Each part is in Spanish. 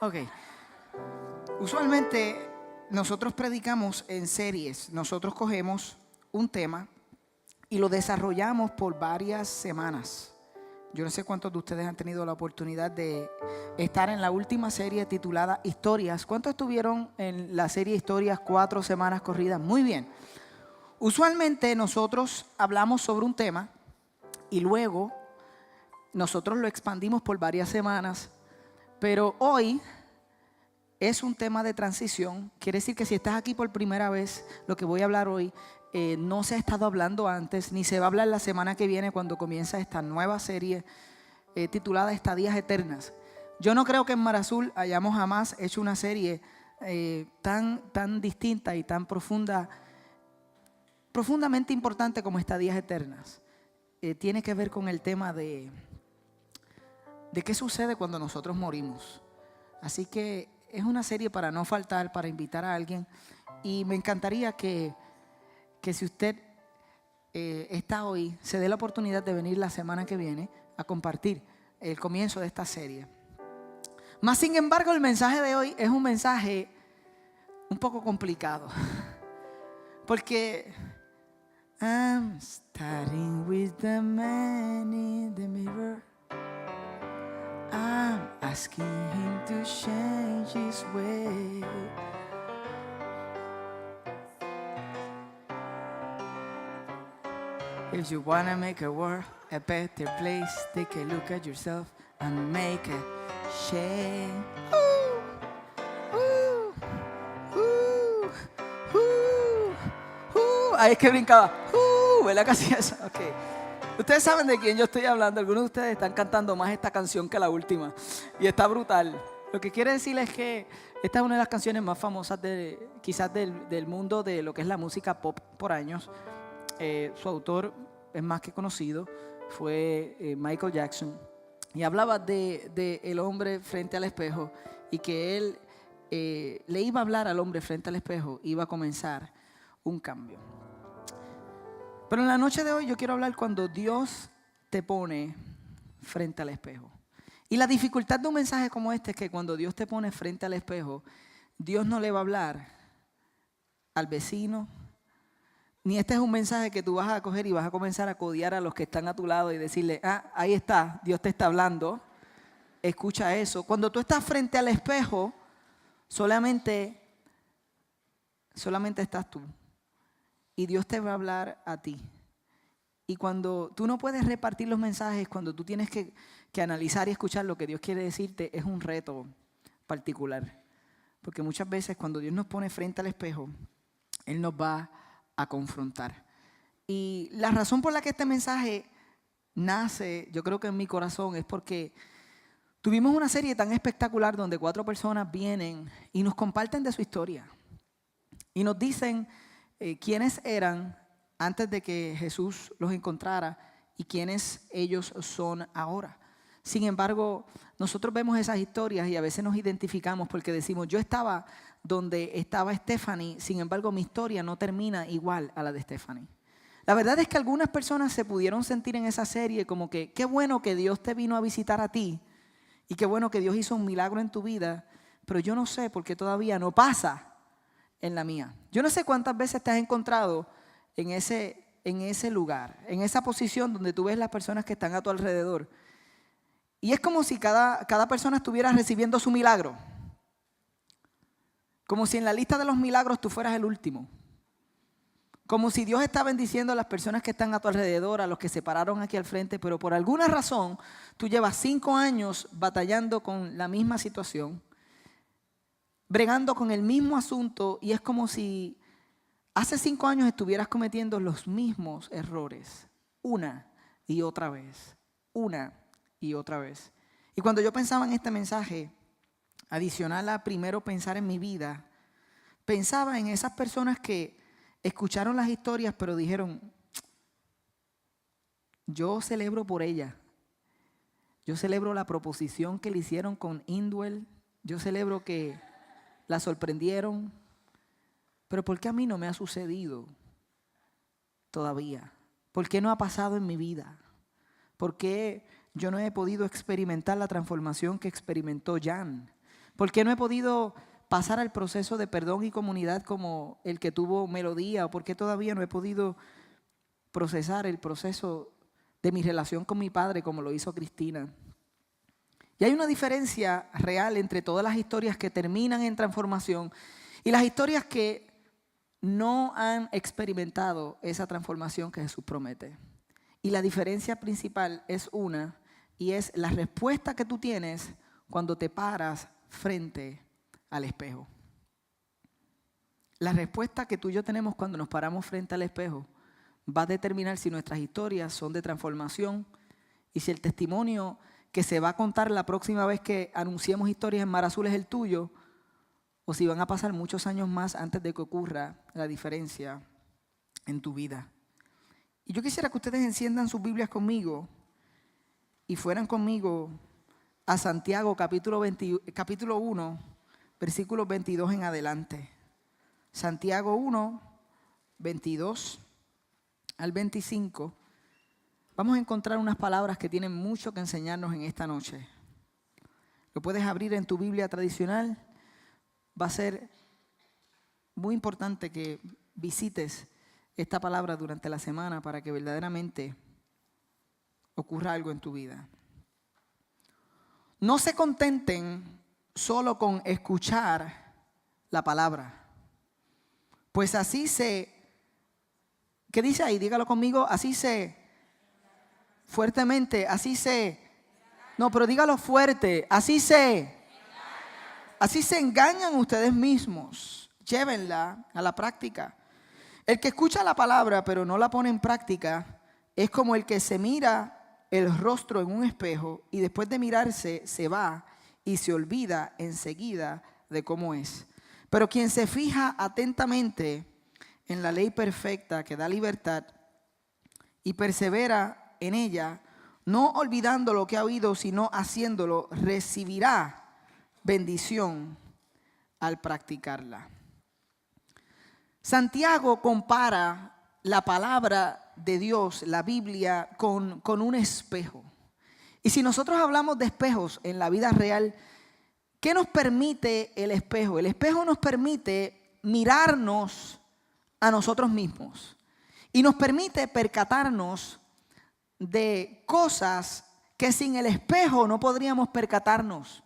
Ok. Usualmente nosotros predicamos en series. Nosotros cogemos un tema y lo desarrollamos por varias semanas. Yo no sé cuántos de ustedes han tenido la oportunidad de estar en la última serie titulada Historias. ¿Cuántos estuvieron en la serie Historias 4 semanas corridas? Muy bien. Usualmente nosotros hablamos sobre un tema y luego nosotros lo expandimos por varias semanas. Pero hoy es un tema de transición. Quiere decir que si estás aquí por primera vez, lo que voy a hablar hoy no se ha estado hablando antes, ni se va a hablar la semana que viene cuando comienza esta nueva serie titulada Estadías Eternas. Yo no creo que en Mar Azul hayamos jamás hecho una serie tan distinta y tan profundamente importante como Estadías Eternas. Tiene que ver con el tema de qué sucede cuando nosotros morimos. Así que es una serie para no faltar, para invitar a alguien. Y me encantaría que si usted está hoy, se dé la oportunidad de venir la semana que viene a compartir el comienzo de esta serie. Más sin embargo, el mensaje de hoy es un mensaje un poco complicado. Porque I'm starting with the man in the mirror. I'm asking him to change his way. If you wanna make a world a better place, take a look at yourself and make a change. Ahí es que brincaba. ¿Verdad que hacía eso? Ok. Ustedes saben de quién yo estoy hablando. Algunos de ustedes están cantando más esta canción que la última. Y está brutal. Lo que quiere decirles es que esta es una de las canciones más famosas quizás del mundo de lo que es la música pop por años. Su autor es más que conocido. Fue Michael Jackson. Y hablaba de el hombre frente al espejo. Y que él le iba a hablar al hombre frente al espejo. Iba a comenzar un cambio. Pero en la noche de hoy yo quiero hablar cuando Dios te pone frente al espejo. Y la dificultad de un mensaje como este es que cuando Dios te pone frente al espejo, Dios no le va a hablar al vecino. Ni este es un mensaje que tú vas a coger y vas a comenzar a codiar a los que están a tu lado y decirle, ahí está, Dios te está hablando. Escucha eso. Cuando tú estás frente al espejo, solamente estás tú. Y Dios te va a hablar a ti. Y cuando tú no puedes repartir los mensajes, cuando tú tienes que analizar y escuchar lo que Dios quiere decirte, es un reto particular. Porque muchas veces cuando Dios nos pone frente al espejo, Él nos va a confrontar. Y la razón por la que este mensaje nace, yo creo que en mi corazón, es porque tuvimos una serie tan espectacular donde 4 personas vienen y nos comparten de su historia. Y nos dicen quiénes eran antes de que Jesús los encontrara y quiénes ellos son ahora. Sin embargo, nosotros vemos esas historias y a veces nos identificamos porque decimos, yo estaba donde estaba Stephanie, sin embargo mi historia no termina igual a la de Stephanie. La verdad es que algunas personas se pudieron sentir en esa serie como que qué bueno que Dios te vino a visitar a ti y qué bueno que Dios hizo un milagro en tu vida, pero yo no sé por qué todavía no pasa en la mía. Yo no sé cuántas veces te has encontrado en ese lugar, en esa posición donde tú ves las personas que están a tu alrededor. Y es como si cada persona estuviera recibiendo su milagro. Como si en la lista de los milagros tú fueras el último. Como si Dios está bendiciendo a las personas que están a tu alrededor, a los que se pararon aquí al frente, pero por alguna razón tú llevas 5 años batallando con la misma situación, bregando con el mismo asunto, y es como si hace 5 años estuvieras cometiendo los mismos errores una y otra vez, una y otra vez. Y cuando yo pensaba en este mensaje, adicional a primero pensar en mi vida, pensaba en esas personas que escucharon las historias pero dijeron, yo celebro por ella, yo celebro la proposición que le hicieron con Indwell, yo celebro que la sorprendieron, pero ¿por qué a mí no me ha sucedido todavía? ¿Por qué no ha pasado en mi vida? ¿Por qué yo no he podido experimentar la transformación que experimentó Jan? ¿Por qué no he podido pasar al proceso de perdón y comunidad como el que tuvo Melodía? ¿O por qué todavía no he podido procesar el proceso de mi relación con mi padre como lo hizo Cristina? Y hay una diferencia real entre todas las historias que terminan en transformación y las historias que no han experimentado esa transformación que Jesús promete. Y la diferencia principal es una, y es la respuesta que tú tienes cuando te paras frente al espejo. La respuesta que tú y yo tenemos cuando nos paramos frente al espejo va a determinar si nuestras historias son de transformación y si el testimonio que se va a contar la próxima vez que anunciemos historias en Mar Azul es el tuyo, o si van a pasar muchos años más antes de que ocurra la diferencia en tu vida. Y yo quisiera que ustedes enciendan sus Biblias conmigo y fueran conmigo a Santiago capítulo 1, versículos 22 en adelante. Santiago 1, 22 al 25. Vamos a encontrar unas palabras que tienen mucho que enseñarnos en esta noche. Lo puedes abrir en tu Biblia tradicional. Va a ser muy importante que visites esta palabra durante la semana para que verdaderamente ocurra algo en tu vida. No se contenten solo con escuchar la palabra, pues así ¿qué dice ahí? Dígalo conmigo, fuertemente, no, pero dígalo fuerte, así se engañan ustedes mismos. Llévenla a la práctica. El que escucha la palabra pero no la pone en práctica es como el que se mira el rostro en un espejo y después de mirarse se va y se olvida enseguida de cómo es. Pero quien se fija atentamente en la ley perfecta que da libertad y persevera en ella, no olvidando lo que ha oído, sino haciéndolo, recibirá bendición al practicarla. Santiago compara la palabra de Dios, la Biblia, con un espejo. Y si nosotros hablamos de espejos en la vida real, ¿qué nos permite el espejo? El espejo nos permite mirarnos a nosotros mismos y nos permite percatarnos de cosas que sin el espejo no podríamos percatarnos.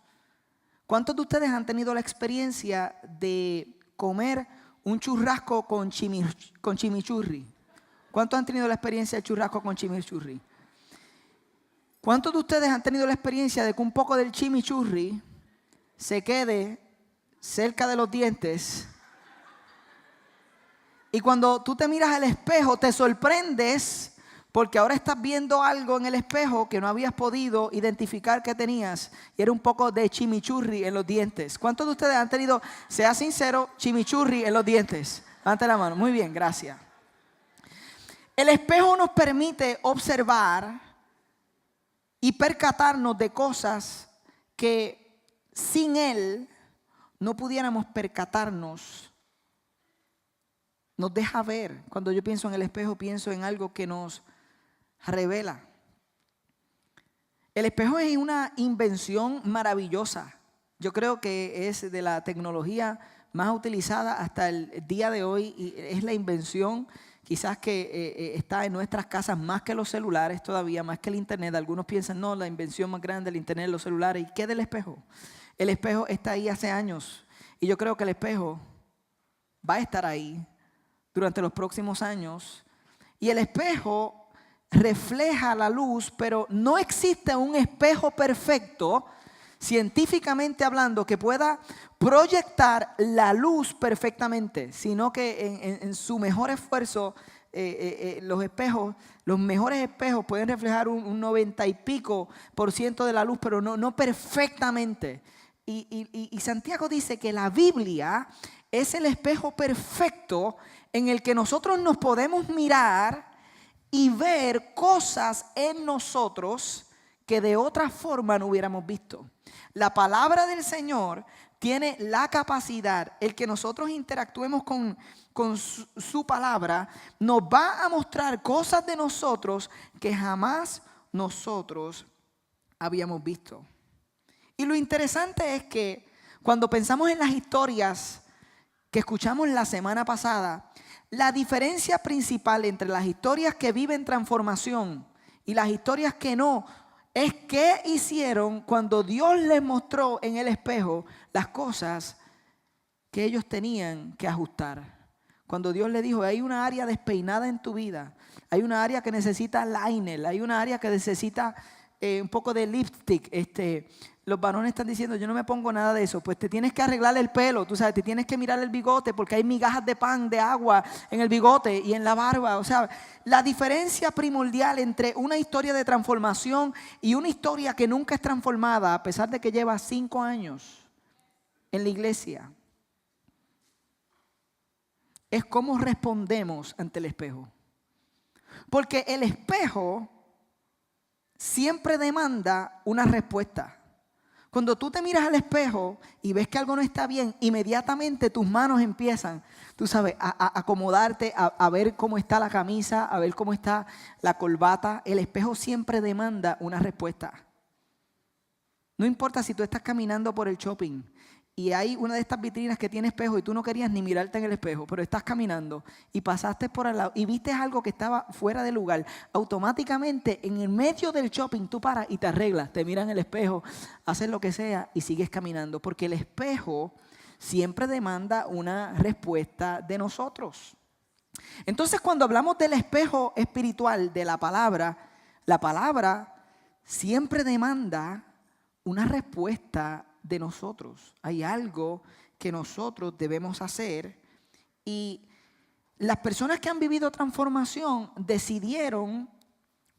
¿Cuántos de ustedes han tenido la experiencia de comer un churrasco con chimichurri? ¿Cuántos han tenido la experiencia de churrasco con chimichurri? ¿Cuántos de ustedes han tenido la experiencia de que un poco del chimichurri se quede cerca de los dientes? Y cuando tú te miras al espejo te sorprendes porque ahora estás viendo algo en el espejo que no habías podido identificar que tenías y era un poco de chimichurri en los dientes. ¿Cuántos de ustedes han tenido, sea sincero, chimichurri en los dientes? Levante la mano. Muy bien, gracias. El espejo nos permite observar y percatarnos de cosas que sin él no pudiéramos percatarnos. Nos deja ver. Cuando yo pienso en el espejo, pienso en algo que nos revela. El espejo es una invención maravillosa. Yo creo que es de la tecnología más utilizada hasta el día de hoy y es la invención quizás que está en nuestras casas más que los celulares todavía, más que el internet. Algunos piensan, no, la invención más grande del internet, los celulares. ¿Y qué del espejo? El espejo está ahí hace años y yo creo que el espejo va a estar ahí durante los próximos años. Y el espejo refleja la luz, pero no existe un espejo perfecto, científicamente hablando, que pueda proyectar la luz perfectamente, sino que en su mejor esfuerzo, los mejores espejos pueden reflejar un 90 y pico % de la luz, pero no perfectamente. Y Santiago dice que la Biblia es el espejo perfecto en el que nosotros nos podemos mirar y ver cosas en nosotros que de otra forma no hubiéramos visto. La palabra del Señor tiene la capacidad, el que nosotros interactuemos con su palabra, nos va a mostrar cosas de nosotros que jamás nosotros habíamos visto. Y lo interesante es que cuando pensamos en las historias que escuchamos la semana pasada, la diferencia principal entre las historias que viven transformación y las historias que no, es qué hicieron cuando Dios les mostró en el espejo las cosas que ellos tenían que ajustar. Cuando Dios le dijo, hay una área despeinada en tu vida, hay una área que necesita liner, hay una área que necesita un poco de lipstick. Los varones están diciendo, yo no me pongo nada de eso. Pues te tienes que arreglar el pelo, tú sabes, te tienes que mirar el bigote porque hay migajas de pan, de agua en el bigote y en la barba. O sea, la diferencia primordial entre una historia de transformación y una historia que nunca es transformada, a pesar de que lleva 5 años en la iglesia, es cómo respondemos ante el espejo. Porque el espejo siempre demanda una respuesta. Cuando tú te miras al espejo y ves que algo no está bien, inmediatamente tus manos empiezan, tú sabes, a acomodarte, a ver cómo está la camisa, a ver cómo está la corbata. El espejo siempre demanda una respuesta. No importa si tú estás caminando por el shopping y hay una de estas vitrinas que tiene espejo y tú no querías ni mirarte en el espejo, pero estás caminando y pasaste por al lado y viste algo que estaba fuera de lugar, automáticamente en el medio del shopping tú paras y te arreglas, te miras en el espejo, haces lo que sea y sigues caminando, porque el espejo siempre demanda una respuesta de nosotros. Entonces, cuando hablamos del espejo espiritual de la palabra siempre demanda una respuesta de nosotros. Hay algo que nosotros debemos hacer, y las personas que han vivido transformación decidieron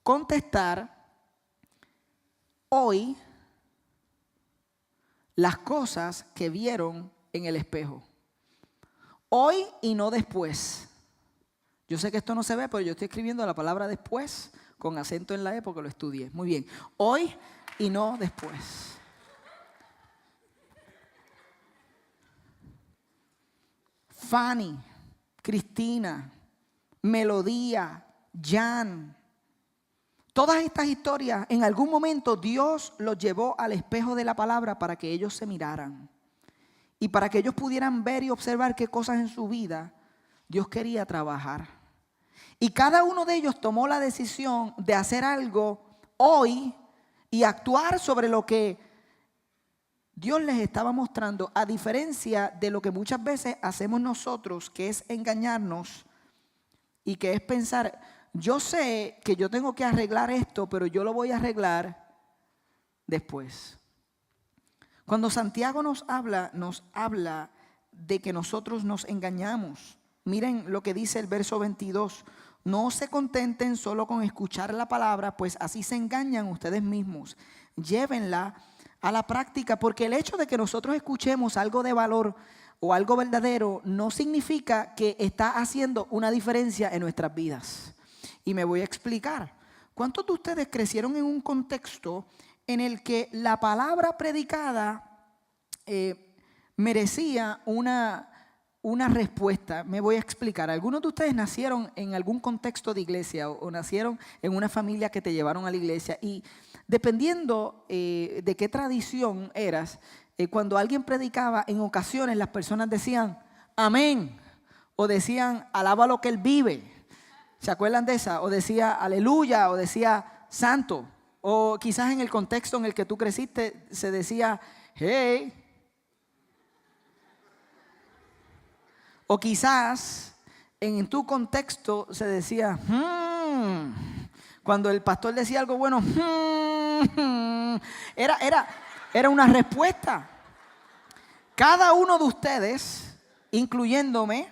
contestar hoy las cosas que vieron en el espejo. Hoy y no después. Yo sé que esto no se ve, pero yo estoy escribiendo la palabra después con acento en la E porque lo estudié. Muy bien. Hoy y no después. Fanny, Cristina, Melodía, Jan. Todas estas historias, en algún momento Dios los llevó al espejo de la palabra para que ellos se miraran. Y para que ellos pudieran ver y observar qué cosas en su vida Dios quería trabajar. Y cada uno de ellos tomó la decisión de hacer algo hoy y actuar sobre lo que Dios les estaba mostrando, a diferencia de lo que muchas veces hacemos nosotros, que es engañarnos y que es pensar, yo sé que yo tengo que arreglar esto, pero yo lo voy a arreglar después. Cuando Santiago nos habla de que nosotros nos engañamos. Miren lo que dice el verso 22. No se contenten solo con escuchar la palabra, pues así se engañan ustedes mismos. Llévenla a la práctica, porque el hecho de que nosotros escuchemos algo de valor o algo verdadero no significa que está haciendo una diferencia en nuestras vidas. Y me voy a explicar. ¿Cuántos de ustedes crecieron en un contexto en el que la palabra predicada merecía una respuesta? Me voy a explicar. Algunos de ustedes nacieron en algún contexto de iglesia o nacieron en una familia que te llevaron a la iglesia, y dependiendo de qué tradición eras, cuando alguien predicaba, en ocasiones las personas decían amén, o decían alaba lo que él vive. ¿Se acuerdan de esa? O decía aleluya, o decía santo, o quizás en el contexto en el que tú creciste se decía hey. O quizás en tu contexto se decía cuando el pastor decía algo bueno, era una respuesta. Cada uno de ustedes, incluyéndome,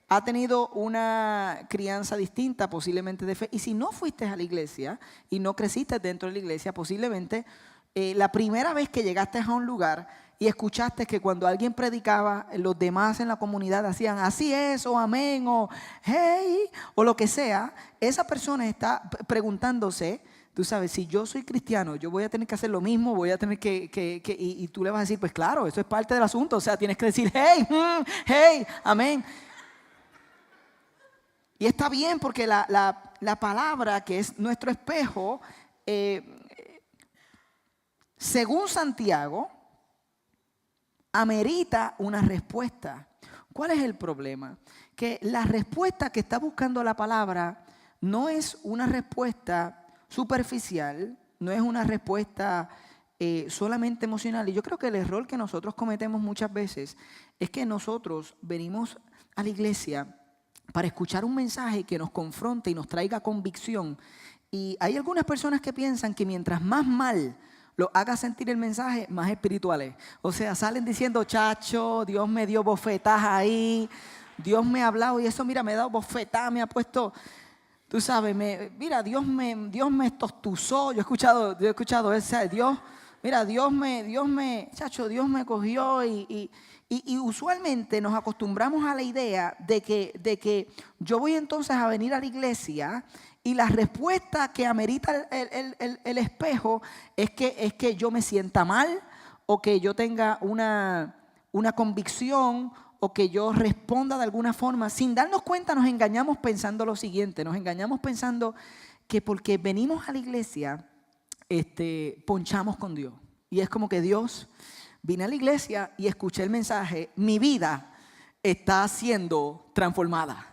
ha tenido una crianza distinta, posiblemente de fe. Y si no fuiste a la iglesia y no creciste dentro de la iglesia, posiblemente la primera vez que llegaste a un lugar y escuchaste que cuando alguien predicaba, los demás en la comunidad hacían así es, o amén, o hey, o lo que sea, esa persona está preguntándose, tú sabes, si yo soy cristiano, yo voy a tener que hacer lo mismo, voy a tener y tú le vas a decir, pues claro, eso es parte del asunto, o sea, tienes que decir hey, hey, amén. Y está bien, porque la palabra, que es nuestro espejo, según Santiago, amerita una respuesta. ¿Cuál es el problema? Que la respuesta que está buscando la palabra no es una respuesta superficial, no es una respuesta solamente emocional. Y yo creo que el error que nosotros cometemos muchas veces es que nosotros venimos a la iglesia para escuchar un mensaje que nos confronte y nos traiga convicción. Y hay algunas personas que piensan que mientras más mal lo haga sentir el mensaje, más espirituales. O sea, salen diciendo, chacho, Dios me dio bofetadas ahí, Dios me ha hablado y eso, mira, me ha dado bofetadas, me ha puesto, tú sabes, mira, Dios me tostuzó. Yo he escuchado ese, Dios me cogió y usualmente nos acostumbramos a la idea de que yo voy entonces a venir a la iglesia y la respuesta que amerita el espejo es que yo me sienta mal o que yo tenga una convicción o que yo responda de alguna forma. Sin darnos cuenta nos engañamos pensando lo siguiente, nos engañamos pensando que porque venimos a la iglesia ponchamos con Dios. Y es como que Dios, vine a la iglesia y escuché el mensaje, mi vida está siendo transformada.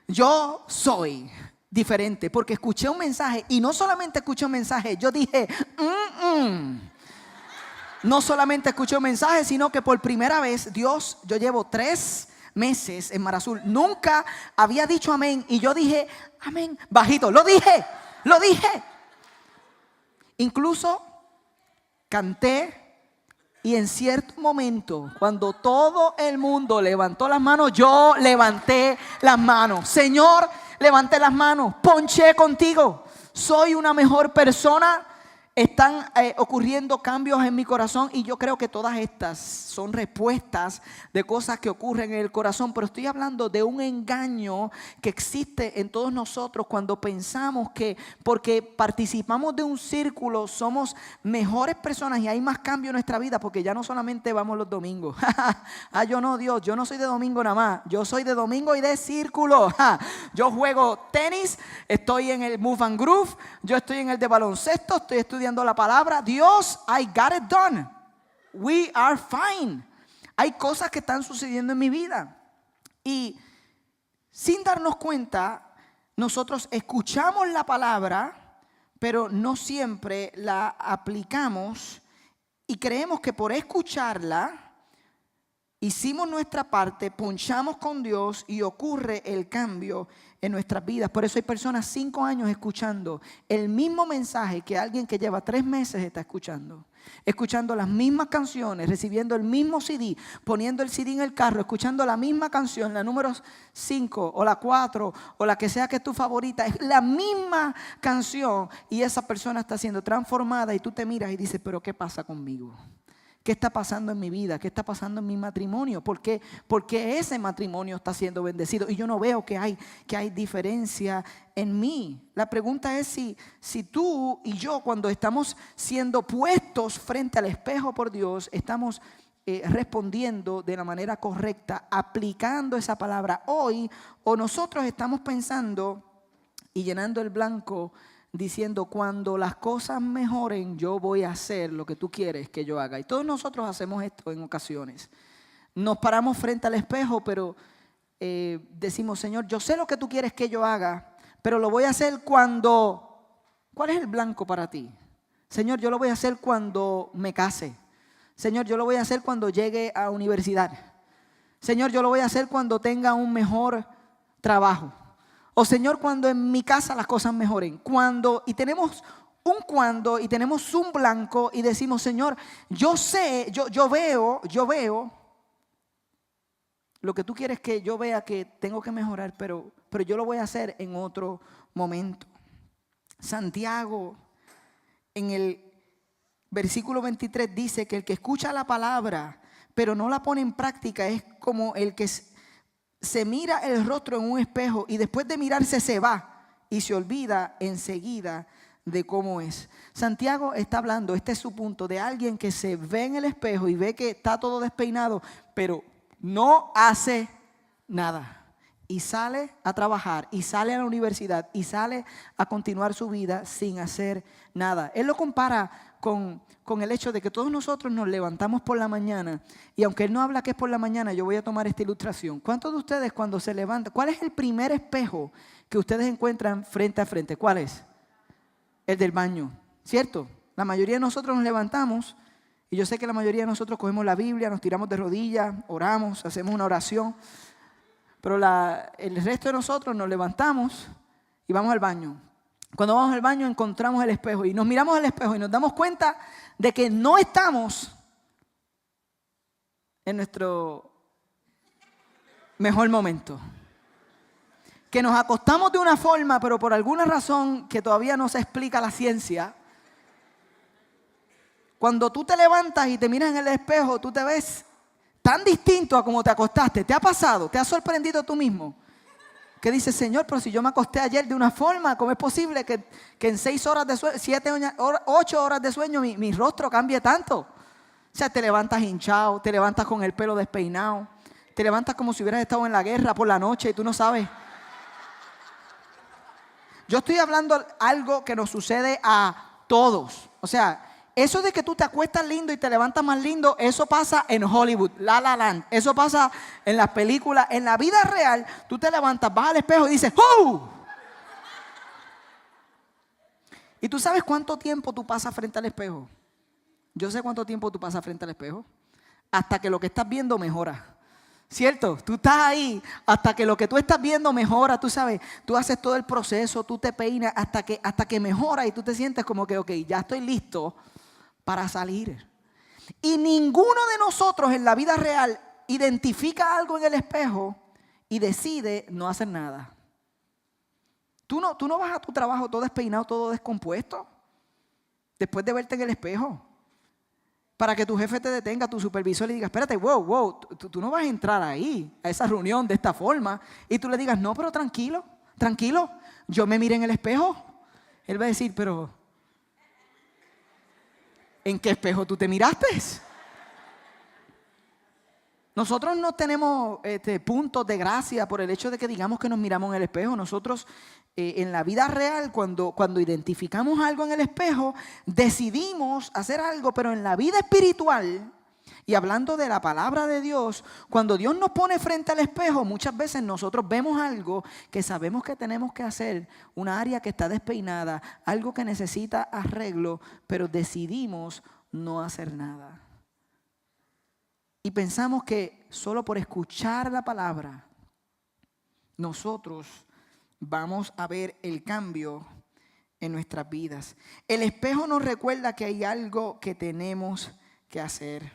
Yo soy diferente porque escuché un mensaje y no solamente escuché un mensaje, yo dije, No solamente escuché un mensaje, sino que por primera vez Dios, yo llevo 3 meses en Mar Azul, nunca había dicho amén y yo dije, amén, bajito, lo dije. Incluso canté y en cierto momento, cuando todo el mundo levantó las manos, yo levanté las manos. Señor, levanté las manos, ponché contigo, soy una mejor persona. Están ocurriendo cambios en mi corazón y yo creo que todas estas son respuestas de cosas que ocurren en el corazón, pero estoy hablando de un engaño que existe en todos nosotros cuando pensamos que porque participamos de un círculo somos mejores personas y hay más cambio en nuestra vida porque ya no solamente vamos los domingos. Yo no, Dios, yo no soy de domingo nada más, yo soy de domingo y de círculo. Yo juego tenis, estoy en el Move and Groove, yo estoy en el de baloncesto, estoy estudiando la palabra. Dios, I got it done. We are fine. Hay cosas que están sucediendo en mi vida y sin darnos cuenta nosotros escuchamos la palabra pero no siempre la aplicamos y creemos que por escucharla hicimos nuestra parte, ponchamos con Dios y ocurre el cambio en nuestras vidas. Por eso hay personas 5 años escuchando el mismo mensaje que alguien que lleva 3 meses está escuchando. Escuchando las mismas canciones, recibiendo el mismo CD, poniendo el CD en el carro, escuchando la misma canción, la número 5 o la 4 o la que sea que es tu favorita. Es la misma canción y esa persona está siendo transformada y tú te miras y dices, pero ¿qué pasa conmigo? ¿Qué está pasando en mi vida? ¿Qué está pasando en mi matrimonio? ¿Por qué ese matrimonio está siendo bendecido? Y yo no veo que hay diferencia en mí. La pregunta es si tú y yo cuando estamos siendo puestos frente al espejo por Dios, estamos respondiendo de la manera correcta, aplicando esa palabra hoy, o nosotros estamos pensando y llenando el blanco diciendo cuando las cosas mejoren yo voy a hacer lo que tú quieres que yo haga. Y todos nosotros hacemos esto en ocasiones. Nos paramos frente al espejo pero decimos, Señor, yo sé lo que tú quieres que yo haga, pero lo voy a hacer cuando... ¿Cuál es el blanco para ti? Señor, yo lo voy a hacer cuando me case. Señor, yo lo voy a hacer cuando llegue a universidad. Señor, yo lo voy a hacer cuando tenga un mejor trabajo. O Señor, cuando en mi casa las cosas mejoren. Y tenemos un blanco y decimos, Señor, yo sé, yo veo lo que tú quieres que yo vea que tengo que mejorar, pero yo lo voy a hacer en otro momento. Santiago, en el versículo 23 dice que el que escucha la palabra, pero no la pone en práctica, es como el que se mira el rostro en un espejo y después de mirarse se va y se olvida enseguida de cómo es. Santiago está hablando, este es su punto, de alguien que se ve en el espejo y ve que está todo despeinado, pero no hace nada. Y sale a trabajar, y sale a la universidad, y sale a continuar su vida sin hacer nada. Él lo compara con el hecho de que todos nosotros nos levantamos por la mañana y aunque Él no habla que es por la mañana, yo voy a tomar esta ilustración. ¿Cuántos de ustedes cuando se levantan, cuál es el primer espejo que ustedes encuentran frente a frente? ¿Cuál es? El del baño, ¿cierto? La mayoría de nosotros nos levantamos y yo sé que la mayoría de nosotros cogemos la Biblia, nos tiramos de rodillas, oramos, hacemos una oración, pero el resto de nosotros nos levantamos y vamos al baño. Cuando vamos al baño encontramos el espejo y nos miramos al espejo y nos damos cuenta de que no estamos en nuestro mejor momento. Que nos acostamos de una forma, pero por alguna razón que todavía no se explica la ciencia, cuando tú te levantas y te miras en el espejo, tú te ves tan distinto a como te acostaste. ¿Te ha pasado? ¿Te has sorprendido tú mismo? Que dices, Señor, pero si yo me acosté ayer de una forma, ¿cómo es posible que en 6 horas de sueño, 8 horas de sueño mi rostro cambie tanto? O sea, te levantas hinchado, te levantas con el pelo despeinado, te levantas como si hubieras estado en la guerra por la noche y tú no sabes. Yo estoy hablando algo que nos sucede a todos. O sea, eso de que tú te acuestas lindo y te levantas más lindo, eso pasa en Hollywood, La La Land. Eso pasa en las películas. En la vida real, tú te levantas, vas al espejo y dices, ¡oh! ¿Y tú sabes cuánto tiempo tú pasas frente al espejo? Yo sé cuánto tiempo tú pasas frente al espejo. Hasta que lo que estás viendo mejora. ¿Cierto? Tú estás ahí hasta que lo que tú estás viendo mejora, tú sabes, tú haces todo el proceso, tú te peinas hasta que mejora y tú te sientes como que, ok, ya estoy listo para salir. Y ninguno de nosotros en la vida real identifica algo en el espejo y decide no hacer nada. Tú no vas a tu trabajo todo despeinado, todo descompuesto, después de verte en el espejo. Para que tu jefe te detenga, tu supervisor le diga, espérate, wow, tú no vas a entrar ahí, a esa reunión de esta forma. Y tú le digas, no, pero tranquilo, yo me miré en el espejo. Él va a decir, pero ¿en qué espejo tú te miraste? Nosotros no tenemos puntos de gracia por el hecho de que digamos que nos miramos en el espejo. Nosotros en la vida real, cuando identificamos algo en el espejo, decidimos hacer algo, pero en la vida espiritual, y hablando de la palabra de Dios, cuando Dios nos pone frente al espejo, muchas veces nosotros vemos algo que sabemos que tenemos que hacer, una área que está despeinada, algo que necesita arreglo, pero decidimos no hacer nada. Y pensamos que solo por escuchar la palabra, nosotros vamos a ver el cambio en nuestras vidas. El espejo nos recuerda que hay algo que tenemos que hacer.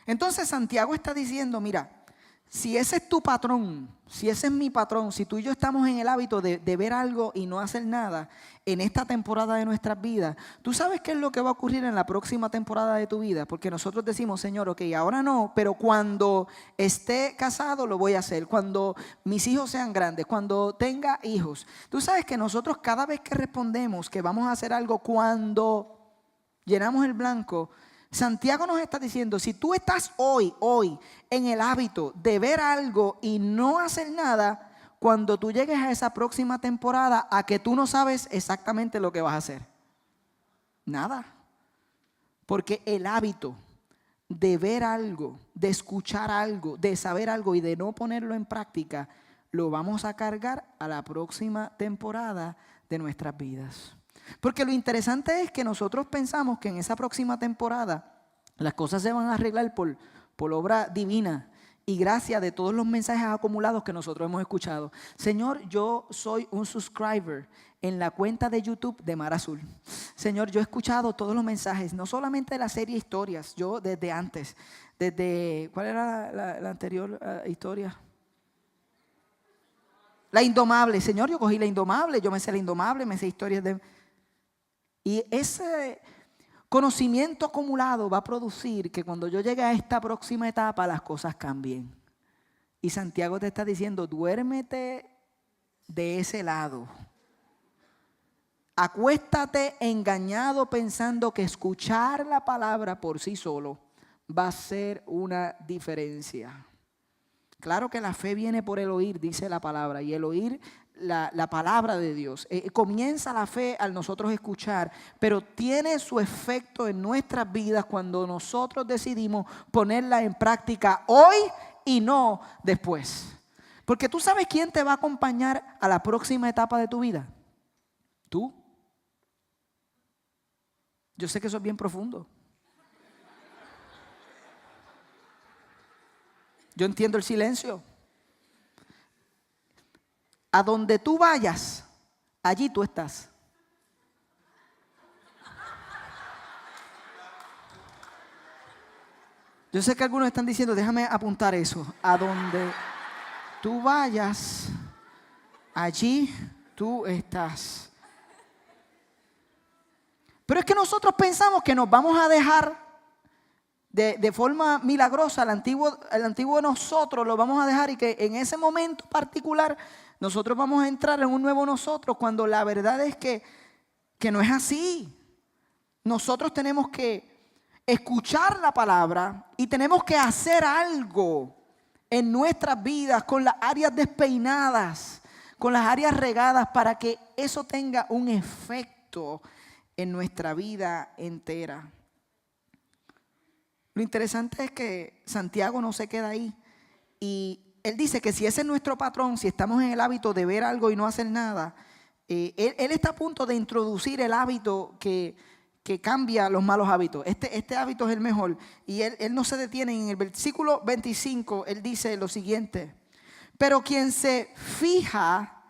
Entonces Santiago está diciendo, mira, si ese es tu patrón, si ese es mi patrón, si tú y yo estamos en el hábito de ver algo y no hacer nada en esta temporada de nuestras vidas, ¿tú sabes qué es lo que va a ocurrir en la próxima temporada de tu vida? Porque nosotros decimos, Señor, ok, ahora no, pero cuando esté casado lo voy a hacer, cuando mis hijos sean grandes, cuando tenga hijos. Tú sabes que nosotros cada vez que respondemos que vamos a hacer algo cuando llenamos el blanco, Santiago nos está diciendo, si tú estás hoy en el hábito de ver algo y no hacer nada, cuando tú llegues a esa próxima temporada, a que tú no sabes exactamente lo que vas a hacer. Nada. Porque el hábito de ver algo, de escuchar algo, de saber algo y de no ponerlo en práctica, lo vamos a cargar a la próxima temporada de nuestras vidas. Porque lo interesante es que nosotros pensamos que en esa próxima temporada las cosas se van a arreglar por obra divina y gracia de todos los mensajes acumulados que nosotros hemos escuchado. Señor, yo soy un subscriber en la cuenta de YouTube de Mar Azul. Señor, yo he escuchado todos los mensajes, no solamente de la serie Historias, yo desde antes, ¿cuál era la anterior historia? La Indomable. Señor, yo cogí la Indomable, yo me sé la Indomable, me sé historias de... Y ese conocimiento acumulado va a producir que cuando yo llegue a esta próxima etapa las cosas cambien. Y Santiago te está diciendo, duérmete de ese lado. Acuéstate engañado pensando que escuchar la palabra por sí solo va a ser una diferencia. Claro que la fe viene por el oír, dice la palabra, y el oír la palabra de Dios. Comienza la fe al nosotros escuchar, pero tiene su efecto en nuestras vidas cuando nosotros decidimos ponerla en práctica hoy y no después. Porque tú sabes quién te va a acompañar a la próxima etapa de tu vida. Tú. Yo sé que eso es bien profundo. Yo entiendo el silencio. A donde tú vayas, allí tú estás. Yo sé que algunos están diciendo, déjame apuntar eso. A donde tú vayas, allí tú estás. Pero es que nosotros pensamos que nos vamos a dejar de forma milagrosa, el antiguo nosotros lo vamos a dejar, y que en ese momento particular nosotros vamos a entrar en un nuevo nosotros, cuando la verdad es que no es así. Nosotros tenemos que escuchar la palabra y tenemos que hacer algo en nuestras vidas con las áreas despeinadas, con las áreas regadas, para que eso tenga un efecto en nuestra vida entera. Lo interesante es que Santiago no se queda ahí, y él dice que si ese es nuestro patrón, si estamos en el hábito de ver algo y no hacer nada, él está a punto de introducir el hábito que cambia los malos hábitos. Este hábito es el mejor, y él no se detiene. En el versículo 25 él dice lo siguiente: pero quien se fija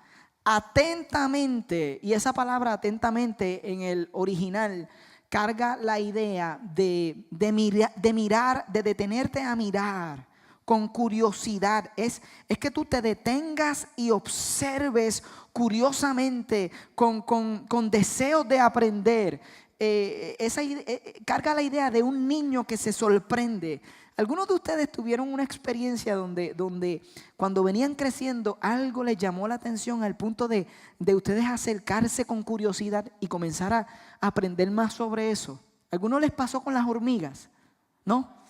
atentamente, y esa palabra atentamente en el original carga la idea de mirar, de detenerte a mirar con curiosidad. Es que tú te detengas y observes curiosamente, con deseos de aprender. Carga la idea de un niño que se sorprende. ¿Algunos de ustedes tuvieron una experiencia donde cuando venían creciendo algo les llamó la atención al punto de ustedes acercarse con curiosidad y comenzar a aprender más sobre eso? ¿Algunos les pasó con las hormigas? ¿No?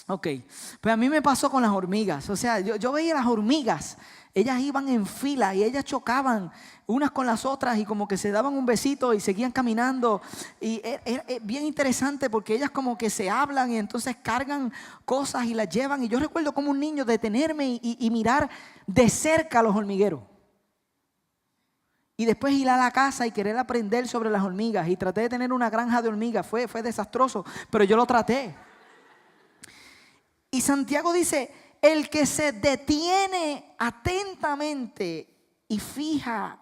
Ok, pues a mí me pasó con las hormigas. O sea, yo veía las hormigas, ellas iban en fila y ellas chocaban unas con las otras y como que se daban un besito y seguían caminando. Y es bien interesante porque ellas como que se hablan y entonces cargan cosas y las llevan. Y yo recuerdo como un niño detenerme y mirar de cerca a los hormigueros. Y después ir a la casa y querer aprender sobre las hormigas. Y traté de tener una granja de hormigas. Fue desastroso, pero yo lo traté. Y Santiago dice: el que se detiene atentamente y fija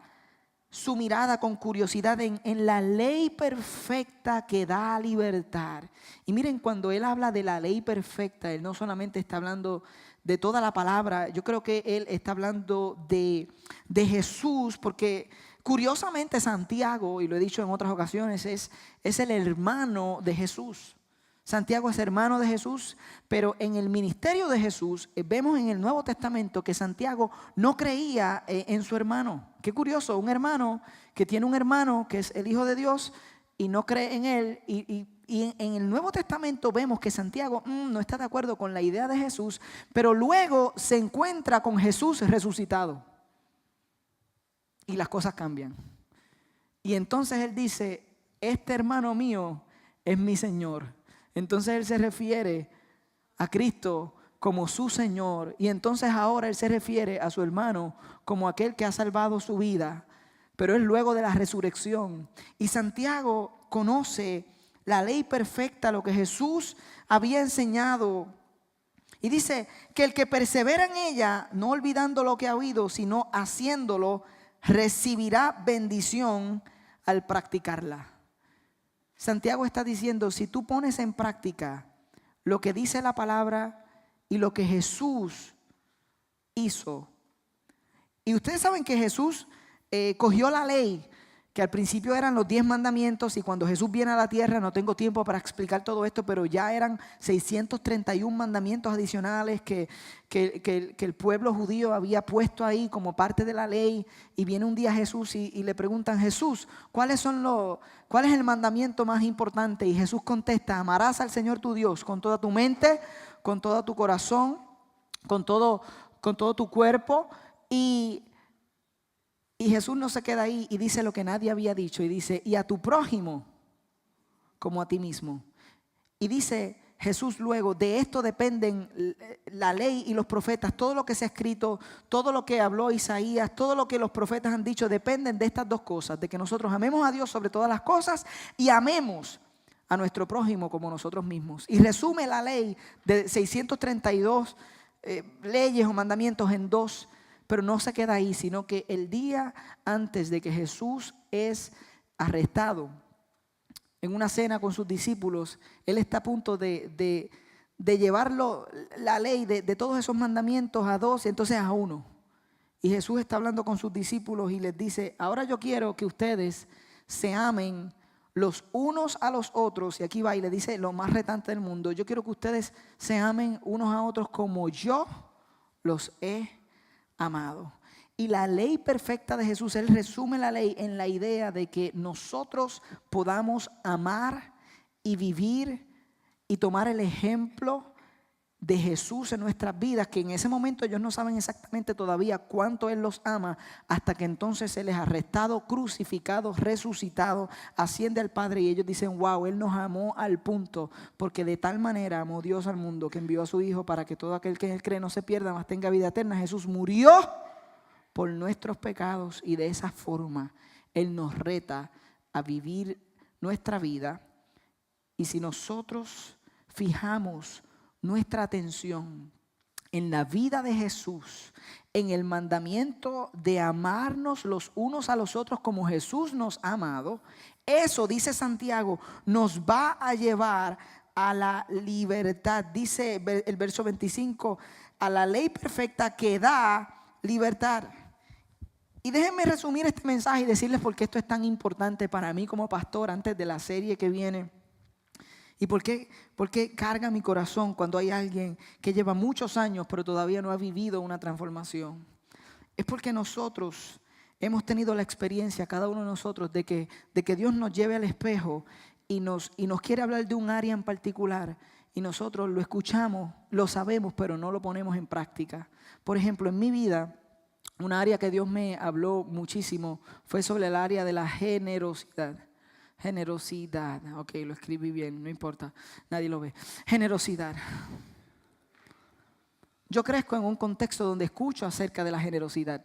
su mirada con curiosidad en la ley perfecta que da libertad. Y miren, cuando él habla de la ley perfecta, él no solamente está hablando de toda la palabra. Yo creo que él está hablando de Jesús, porque curiosamente Santiago, y lo he dicho en otras ocasiones, es el hermano de Jesús. Santiago es hermano de Jesús, pero en el ministerio de Jesús vemos en el Nuevo Testamento que Santiago no creía en su hermano. Qué curioso, un hermano que tiene un hermano que es el Hijo de Dios y no cree en él. Y en el Nuevo Testamento vemos que Santiago no está de acuerdo con la idea de Jesús, pero luego se encuentra con Jesús resucitado. Y las cosas cambian. Y entonces él dice: este hermano mío es mi Señor. Entonces él se refiere a Cristo como su Señor. Y entonces ahora él se refiere a su hermano como aquel que ha salvado su vida. Pero es luego de la resurrección. Y Santiago conoce la ley perfecta, lo que Jesús había enseñado. Y dice que el que persevera en ella, no olvidando lo que ha oído, sino haciéndolo, recibirá bendición al practicarla. Santiago está diciendo: si tú pones en práctica lo que dice la palabra y lo que Jesús hizo. Y ustedes saben que Jesús cogió la ley, que al principio eran los 10 mandamientos, y cuando Jesús viene a la tierra, no tengo tiempo para explicar todo esto, pero ya eran 631 mandamientos adicionales que el pueblo judío había puesto ahí como parte de la ley. Y viene un día Jesús y le preguntan: Jesús, ¿cuál es el mandamiento más importante? Y Jesús contesta: amarás al Señor tu Dios con toda tu mente, con todo tu corazón, con todo tu cuerpo. Y Y Jesús no se queda ahí y dice lo que nadie había dicho. Y dice, y a tu prójimo como a ti mismo. Y dice Jesús luego, de esto dependen la ley y los profetas. Todo lo que se ha escrito, todo lo que habló Isaías, todo lo que los profetas han dicho, dependen de estas dos cosas. De que nosotros amemos a Dios sobre todas las cosas y amemos a nuestro prójimo como nosotros mismos. Y resume la ley de 632 leyes o mandamientos en dos. Pero no se queda ahí, sino que el día antes de que Jesús es arrestado, en una cena con sus discípulos, Él está a punto de llevarlo, la ley de todos esos mandamientos a dos y entonces a uno. Y Jesús está hablando con sus discípulos y les dice, ahora yo quiero que ustedes se amen los unos a los otros. Y aquí va y le dice lo más retante del mundo, yo quiero que ustedes se amen unos a otros como yo los he amado. Y la ley perfecta de Jesús, Él resume la ley en la idea de que nosotros podamos amar y vivir y tomar el ejemplo de Jesús en nuestras vidas, que en ese momento ellos no saben exactamente todavía cuánto Él los ama, hasta que entonces Él es arrestado, crucificado, resucitado, asciende al Padre y ellos dicen, wow, Él nos amó al punto, porque de tal manera amó Dios al mundo que envió a su Hijo para que todo aquel que en Él cree no se pierda, mas tenga vida eterna. Jesús murió por nuestros pecados y de esa forma Él nos reta a vivir nuestra vida. Y si nosotros fijamos nuestra atención en la vida de Jesús, en el mandamiento de amarnos los unos a los otros como Jesús nos ha amado, eso, dice Santiago, nos va a llevar a la libertad. Dice el verso 25, a la ley perfecta que da libertad. Y déjenme resumir este mensaje y decirles por qué esto es tan importante para mí como pastor antes de la serie que viene. ¿Y por qué carga mi corazón cuando hay alguien que lleva muchos años pero todavía no ha vivido una transformación? Es porque nosotros hemos tenido la experiencia, cada uno de nosotros, de que Dios nos lleve al espejo y nos quiere hablar de un área en particular. Y nosotros lo escuchamos, lo sabemos, pero no lo ponemos en práctica. Por ejemplo, en mi vida, un área que Dios me habló muchísimo fue sobre el área de la generosidad. Generosidad, ok, lo escribí bien, no importa, nadie lo ve. Generosidad. Yo crezco en un contexto donde escucho acerca de la generosidad.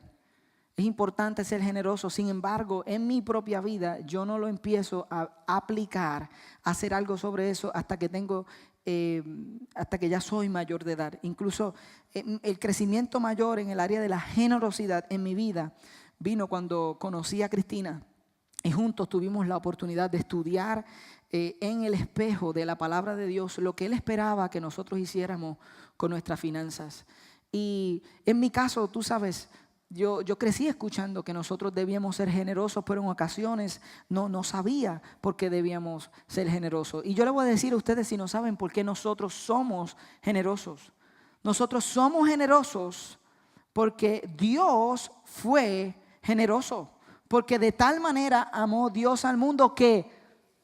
Es importante ser generoso, sin embargo, en mi propia vida yo no lo empiezo a aplicar, a hacer algo sobre eso hasta que ya soy mayor de edad. Incluso el crecimiento mayor en el área de la generosidad en mi vida vino cuando conocí a Cristina. Y juntos tuvimos la oportunidad de estudiar en el espejo de la palabra de Dios lo que Él esperaba que nosotros hiciéramos con nuestras finanzas. Y en mi caso, tú sabes, yo crecí escuchando que nosotros debíamos ser generosos, pero en ocasiones no sabía por qué debíamos ser generosos. Y yo le voy a decir a ustedes, si no saben por qué nosotros somos generosos. Nosotros somos generosos porque Dios fue generoso. Porque de tal manera amó Dios al mundo que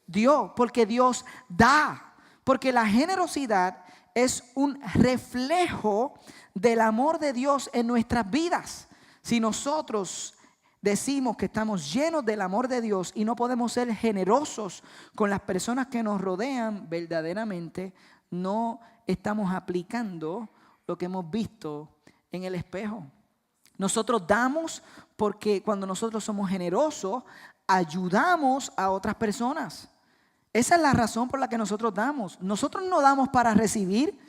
dio, porque Dios da. Porque la generosidad es un reflejo del amor de Dios en nuestras vidas. Si nosotros decimos que estamos llenos del amor de Dios y no podemos ser generosos con las personas que nos rodean, verdaderamente no estamos aplicando lo que hemos visto en el espejo. Nosotros damos porque cuando nosotros somos generosos, ayudamos a otras personas. Esa es la razón por la que nosotros damos. Nosotros no damos para recibir.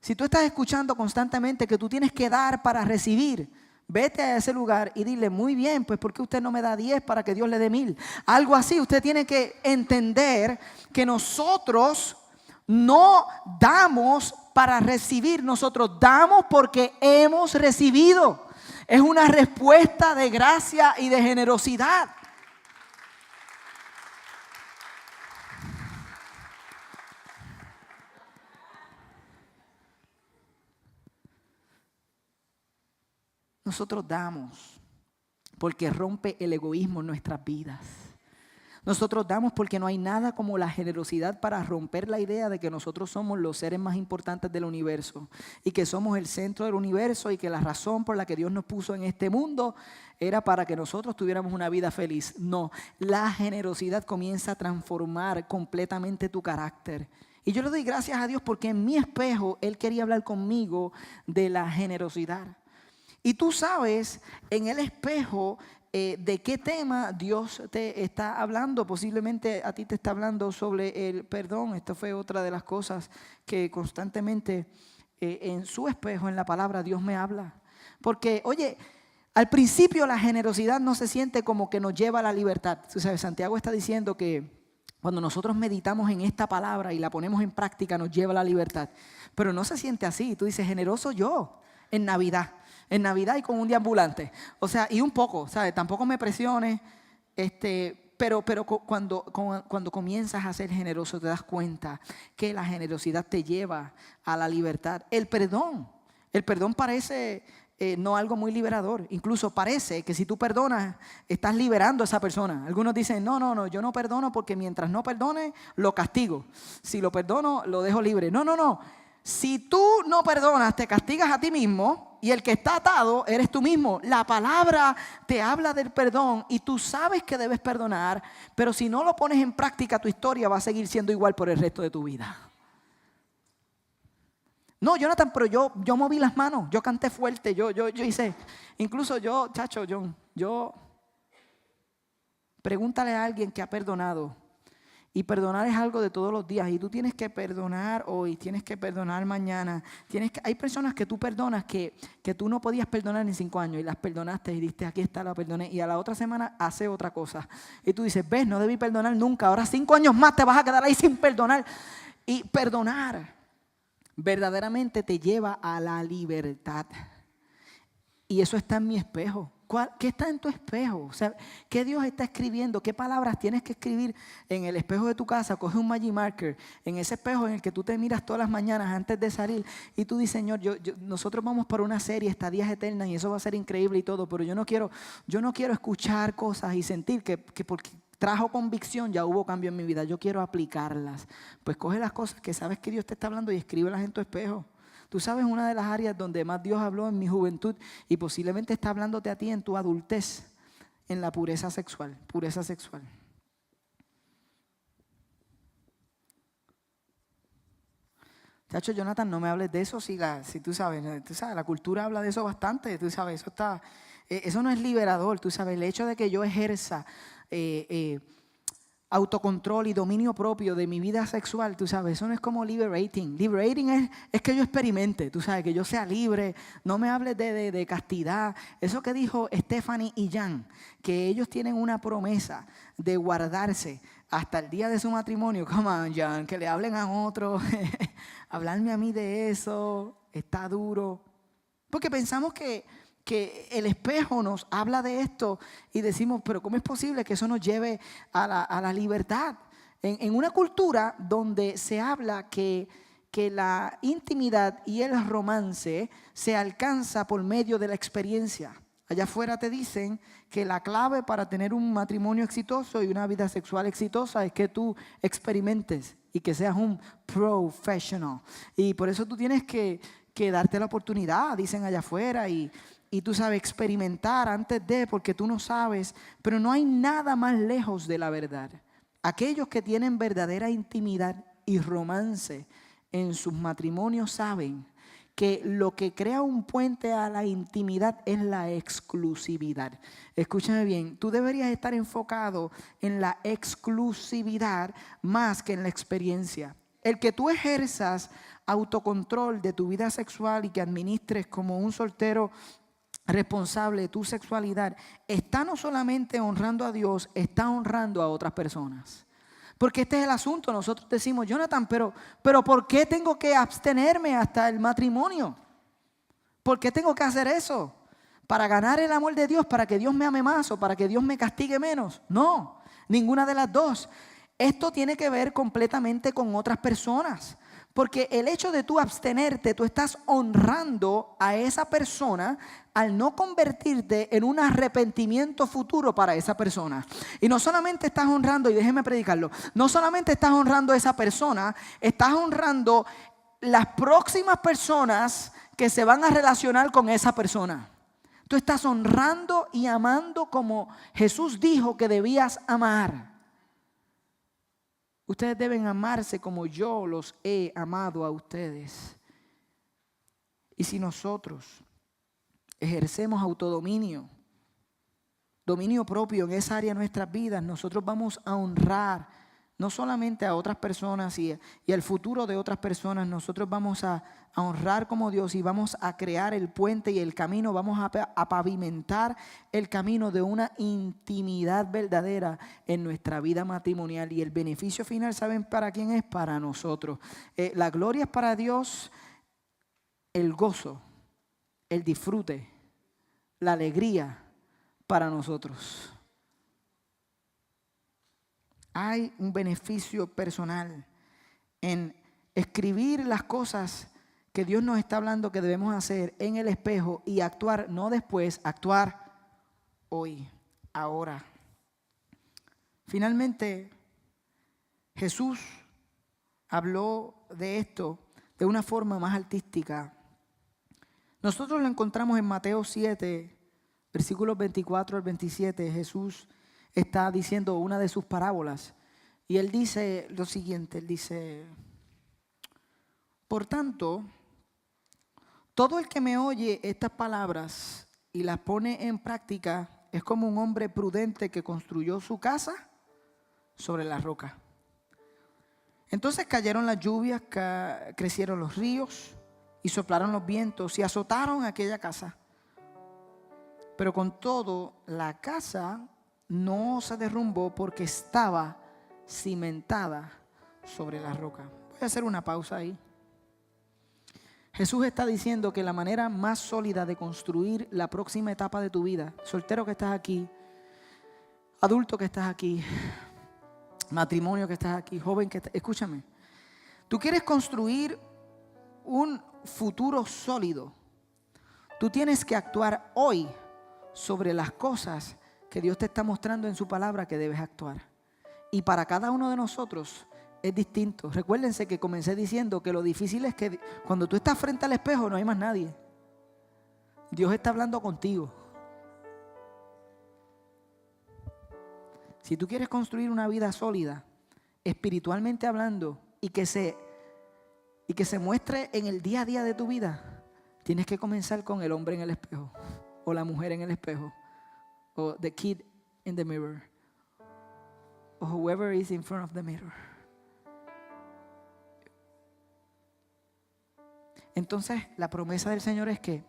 Si tú estás escuchando constantemente que tú tienes que dar para recibir, vete a ese lugar y dile, muy bien, pues ¿por qué usted no me da 10 para que Dios le dé 1000? Algo así, usted tiene que entender que nosotros no damos para recibir, nosotros damos porque hemos recibido. Es una respuesta de gracia y de generosidad. Nosotros damos porque rompe el egoísmo en nuestras vidas. Nosotros damos porque no hay nada como la generosidad para romper la idea de que nosotros somos los seres más importantes del universo y que somos el centro del universo y que la razón por la que Dios nos puso en este mundo era para que nosotros tuviéramos una vida feliz. No, la generosidad comienza a transformar completamente tu carácter. Y yo le doy gracias a Dios porque en mi espejo Él quería hablar conmigo de la generosidad. Y tú sabes en el espejo de qué tema Dios te está hablando. Posiblemente a ti te está hablando sobre el perdón. Esta fue otra de las cosas que constantemente en su espejo, en la palabra, Dios me habla. Porque, oye, al principio la generosidad no se siente como que nos lleva a la libertad. Tú sabes, Santiago está diciendo que cuando nosotros meditamos en esta palabra y la ponemos en práctica nos lleva a la libertad. Pero no se siente así. Tú dices, generoso yo en Navidad. En Navidad y con un deambulante. O sea, y un poco, ¿sabes? Tampoco me presiones. Pero cuando comienzas a ser generoso te das cuenta que la generosidad te lleva a la libertad. El perdón parece no algo muy liberador. Incluso parece que si tú perdonas, estás liberando a esa persona. Algunos dicen, no, yo no perdono porque mientras no perdone, lo castigo. Si lo perdono, lo dejo libre. No. Si tú no perdonas, te castigas a ti mismo y el que está atado eres tú mismo. La palabra te habla del perdón y tú sabes que debes perdonar, pero si no lo pones en práctica, tu historia va a seguir siendo igual por el resto de tu vida. No, Jonathan, pero yo moví las manos, yo canté fuerte, yo hice, incluso yo pregúntale a alguien que ha perdonado. Y perdonar es algo de todos los días. Y tú tienes que perdonar hoy, tienes que perdonar mañana. Hay personas que tú perdonas que tú no podías perdonar en 5 años y las perdonaste y diste, aquí está, la perdoné. Y a la otra semana hace otra cosa. Y tú dices, ves, no debí perdonar nunca. Ahora 5 años más te vas a quedar ahí sin perdonar. Y perdonar verdaderamente te lleva a la libertad. Y eso está en mi espejo. ¿Qué está en tu espejo? O sea, ¿qué Dios está escribiendo? ¿Qué palabras tienes que escribir en el espejo de tu casa? Coge un Magic Marker, en ese espejo en el que tú te miras todas las mañanas antes de salir y tú dices, Señor, nosotros vamos para una serie, Estadías Eternas, y eso va a ser increíble y todo, pero yo no quiero escuchar cosas y sentir que porque trajo convicción ya hubo cambio en mi vida. Yo quiero aplicarlas. Pues coge las cosas que sabes que Dios te está hablando y escríbelas en tu espejo. Tú sabes, una de las áreas donde más Dios habló en mi juventud y posiblemente está hablándote a ti en tu adultez, en la pureza sexual. Chacho, Jonathan, no me hables de eso si tú sabes, la cultura habla de eso bastante, tú sabes, eso no es liberador, tú sabes, el hecho de que yo ejerza autocontrol y dominio propio de mi vida sexual, tú sabes, eso no es como liberating. Liberating es que yo experimente, tú sabes, que yo sea libre. No me hables de castidad. Eso que dijo Stephanie y Jan, que ellos tienen una promesa de guardarse hasta el día de su matrimonio. Come on, Jan, que le hablen a otro. Hablarme a mí de eso está duro. Porque pensamos que el espejo nos habla de esto y decimos, pero ¿cómo es posible que eso nos lleve a la libertad? En una cultura donde se habla que la intimidad y el romance se alcanza por medio de la experiencia. Allá afuera te dicen que la clave para tener un matrimonio exitoso y una vida sexual exitosa es que tú experimentes y que seas un professional. Y por eso tú tienes que darte la oportunidad, dicen allá afuera, y tú sabes experimentar antes de, porque tú no sabes, pero no hay nada más lejos de la verdad. Aquellos que tienen verdadera intimidad y romance en sus matrimonios saben que lo que crea un puente a la intimidad es la exclusividad. Escúchame bien, tú deberías estar enfocado en la exclusividad más que en la experiencia. El que tú ejerzas autocontrol de tu vida sexual y que administres como un soltero responsable de tu sexualidad, está no solamente honrando a Dios, está honrando a otras personas. Porque este es el asunto. Nosotros decimos, Jonathan, pero ¿por qué tengo que abstenerme hasta el matrimonio? ¿Por qué tengo que hacer eso? ¿Para ganar el amor de Dios? ¿Para que Dios me ame más o para que Dios me castigue menos? No, ninguna de las dos. Esto tiene que ver completamente con otras personas. Porque el hecho de tú abstenerte, tú estás honrando a esa persona al no convertirte en un arrepentimiento futuro para esa persona. Y no solamente estás honrando, y déjeme predicarlo, no solamente estás honrando a esa persona, estás honrando las próximas personas que se van a relacionar con esa persona. Tú estás honrando y amando como Jesús dijo que debías amar. Ustedes deben amarse como yo los he amado a ustedes. Y si nosotros ejercemos autodominio, dominio propio en esa área de nuestras vidas, nosotros vamos a honrar no solamente a otras personas y al futuro de otras personas, nosotros vamos a honrar como Dios y vamos a crear el puente y el camino, vamos a pavimentar el camino de una intimidad verdadera en nuestra vida matrimonial. Y el beneficio final, ¿saben para quién es? Para nosotros. La gloria es para Dios, el gozo, el disfrute, la alegría para nosotros. Hay un beneficio personal en escribir las cosas que Dios nos está hablando que debemos hacer en el espejo y actuar, no después, actuar hoy, ahora. Finalmente, Jesús habló de esto de una forma más artística. Nosotros lo encontramos en Mateo 7, versículos 24 al 27. Jesús está diciendo una de sus parábolas y él dice lo siguiente, él dice: por tanto, todo el que me oye estas palabras y las pone en práctica es como un hombre prudente que construyó su casa sobre la roca. Entonces cayeron las lluvias, crecieron los ríos y soplaron los vientos y azotaron aquella casa. Pero con todo, la casa no se derrumbó porque estaba cimentada sobre la roca. Voy a hacer una pausa ahí. Jesús está diciendo que la manera más sólida de construir la próxima etapa de tu vida, soltero que estás aquí, adulto que estás aquí, matrimonio que estás aquí, joven que estás, escúchame. Tú quieres construir un futuro sólido. Tú tienes que actuar hoy sobre las cosas que Dios te está mostrando en su palabra que debes actuar. Y para cada uno de nosotros es distinto. Recuérdense que comencé diciendo que lo difícil es que cuando tú estás frente al espejo no hay más nadie. Dios está hablando contigo. Si tú quieres construir una vida sólida, espiritualmente hablando, y que se muestre en el día a día de tu vida, tienes que comenzar con el hombre en el espejo, o la mujer en el espejo, o the kid in the mirror, or whoever is in front of the mirror. Entonces, la promesa del Señor es que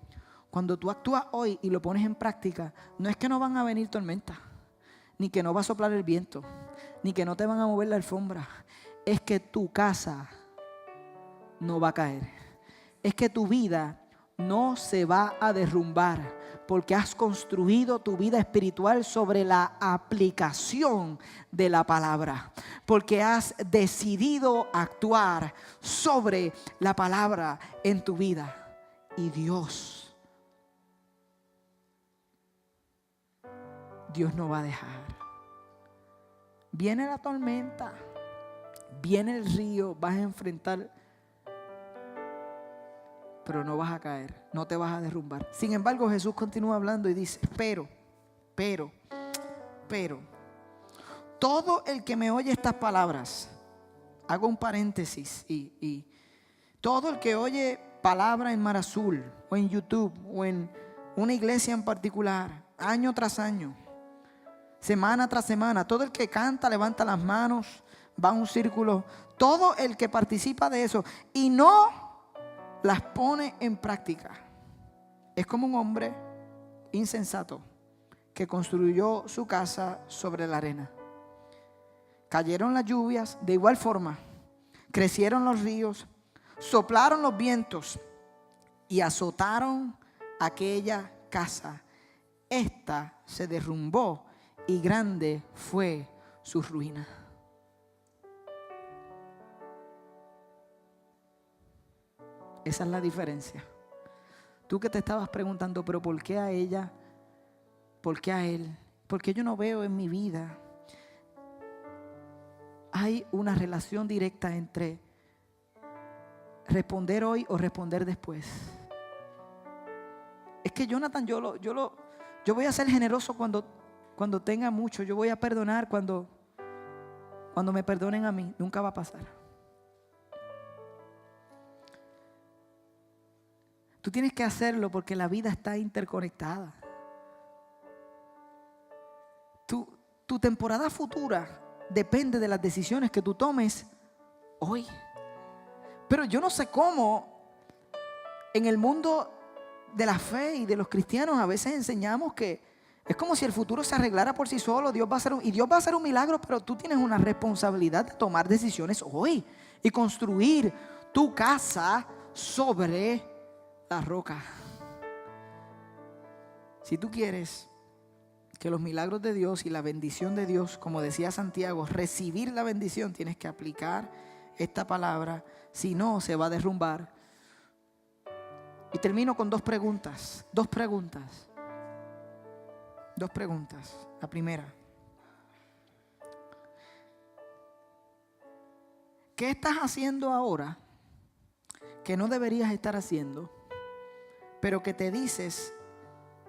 cuando tú actúas hoy y lo pones en práctica, no es que no van a venir tormentas, ni que no va a soplar el viento, ni que no te van a mover la alfombra. Es que tu casa no va a caer. Es que tu vida no se va a derrumbar, porque has construido tu vida espiritual sobre la aplicación de la palabra, porque has decidido actuar sobre la palabra en tu vida. Y Dios no va a dejar. Viene la tormenta, viene el río, vas a enfrentar, pero no vas a caer, no te vas a derrumbar. Sin embargo, Jesús continúa hablando y dice: pero, todo el que me oye estas palabras, hago un paréntesis, y todo el que oye palabra en Mar Azul, o en YouTube, o en una iglesia en particular, año tras año, semana tras semana, todo el que canta, levanta las manos, va a un círculo, todo el que participa de eso y no las pone en práctica, es como un hombre insensato que construyó su casa sobre la arena. Cayeron las lluvias, de igual forma, crecieron los ríos, soplaron los vientos y azotaron aquella casa. Esta se derrumbó y grande fue su ruina. Esa es la diferencia. Tú que te estabas preguntando, pero ¿por qué a ella? ¿Por qué a él? ¿Por qué yo no veo en mi vida? Hay una relación directa entre responder hoy o responder después. Es que Jonathan, yo voy a ser generoso cuando tenga mucho. Yo voy a perdonar cuando me perdonen a mí. Nunca va a pasar. Tú tienes que hacerlo porque la vida está interconectada. Tu temporada futura depende de las decisiones que tú tomes hoy. Pero yo no sé cómo en el mundo de la fe y de los cristianos a veces enseñamos que es como si el futuro se arreglara por sí solo. Dios va a hacer un milagro, pero tú tienes una responsabilidad de tomar decisiones hoy y construir tu casa sobre la roca. Si tú quieres que los milagros de Dios y la bendición de Dios, como decía Santiago, recibir la bendición, tienes que aplicar esta palabra. Si no, se va a derrumbar. Y termino con dos preguntas. La primera: ¿qué estás haciendo ahora que no deberías estar haciendo, pero que te dices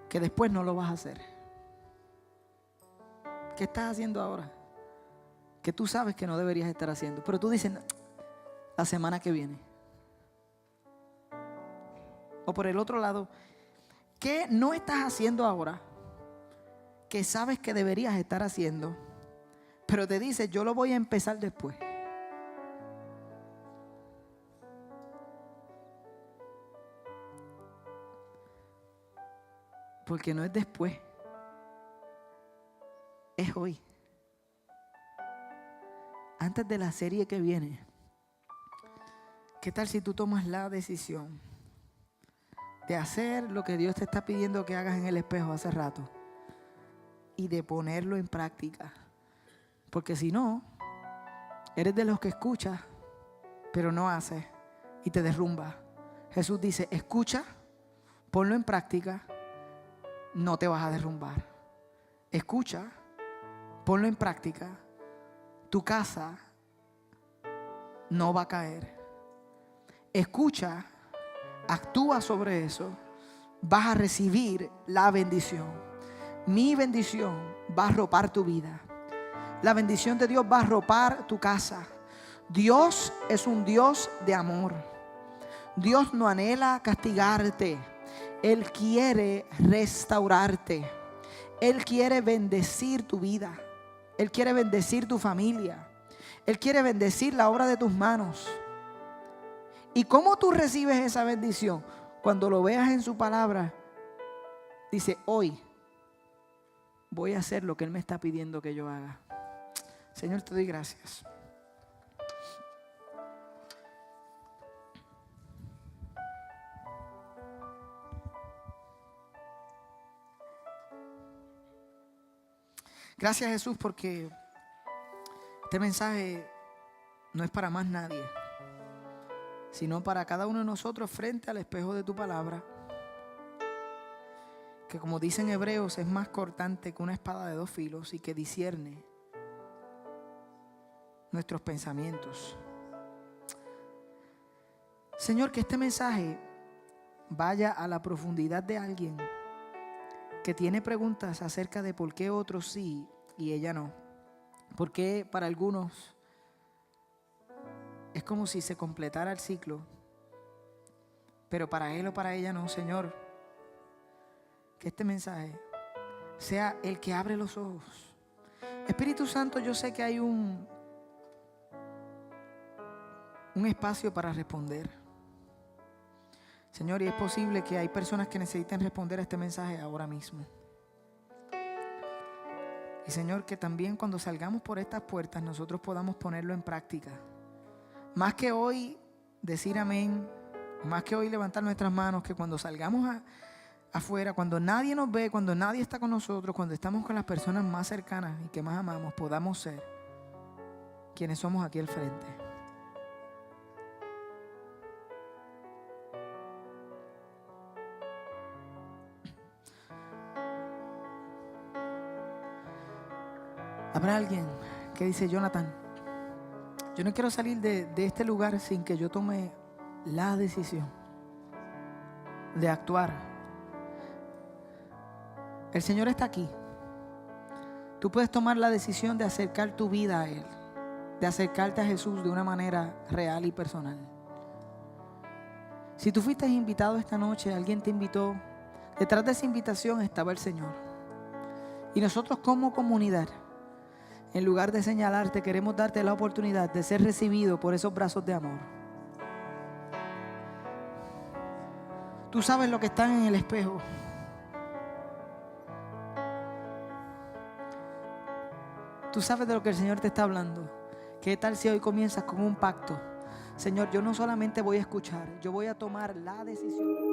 que después no lo vas a hacer? ¿Qué estás haciendo ahora que tú sabes que no deberías estar haciendo, pero tú dices la semana que viene? O por el otro lado, ¿qué no estás haciendo ahora que sabes que deberías estar haciendo, pero te dices yo lo voy a empezar después? Porque no es después, es hoy. Antes de la serie que viene, ¿qué tal si tú tomas la decisión de hacer lo que Dios te está pidiendo que hagas en el espejo hace rato y de ponerlo en práctica? Porque si no, eres de los que escuchas pero no haces y te derrumba. Jesús dice: escucha, ponlo en práctica, no te vas a derrumbar. Escucha, ponlo en práctica, tu casa no va a caer. Escucha, actúa sobre eso, vas a recibir la bendición. Mi bendición va a arropar tu vida. La bendición de Dios va a arropar tu casa. Dios es un Dios de amor. Dios no anhela castigarte. Él quiere restaurarte. Él quiere bendecir tu vida. Él quiere bendecir tu familia. Él quiere bendecir la obra de tus manos. ¿Y cómo tú recibes esa bendición? Cuando lo veas en su palabra, dice: hoy voy a hacer lo que Él me está pidiendo que yo haga. Señor, te doy gracias. Gracias, Jesús, porque este mensaje no es para más nadie, sino para cada uno de nosotros frente al espejo de tu palabra, que, como dicen Hebreos, es más cortante que una espada de dos filos y que discierne nuestros pensamientos. Señor, que este mensaje vaya a la profundidad de alguien que tiene preguntas acerca de por qué otros sí y ella no. Por qué para algunos es como si se completara el ciclo, pero para él o para ella no. Señor, que este mensaje sea el que abre los ojos. Espíritu Santo, yo sé que hay un espacio para responder. Señor, y es posible que hay personas que necesiten responder a este mensaje ahora mismo. Y Señor, que también cuando salgamos por estas puertas nosotros podamos ponerlo en práctica. Más que hoy decir amén, más que hoy levantar nuestras manos, que cuando salgamos afuera, cuando nadie nos ve, cuando nadie está con nosotros, cuando estamos con las personas más cercanas y que más amamos, podamos ser quienes somos aquí al frente. Habrá alguien que dice: Jonathan, yo no quiero salir de este lugar sin que yo tome la decisión de actuar. El Señor está aquí. Tú puedes tomar la decisión de acercar tu vida a Él, de acercarte a Jesús de una manera real y personal. Si tú fuiste invitado esta noche, alguien te invitó, detrás de esa invitación estaba el Señor. Y nosotros como comunidad, en lugar de señalarte, queremos darte la oportunidad de ser recibido por esos brazos de amor. Tú sabes lo que está en el espejo. Tú sabes de lo que el Señor te está hablando. ¿Qué tal si hoy comienzas con un pacto? Señor, yo no solamente voy a escuchar, yo voy a tomar la decisión.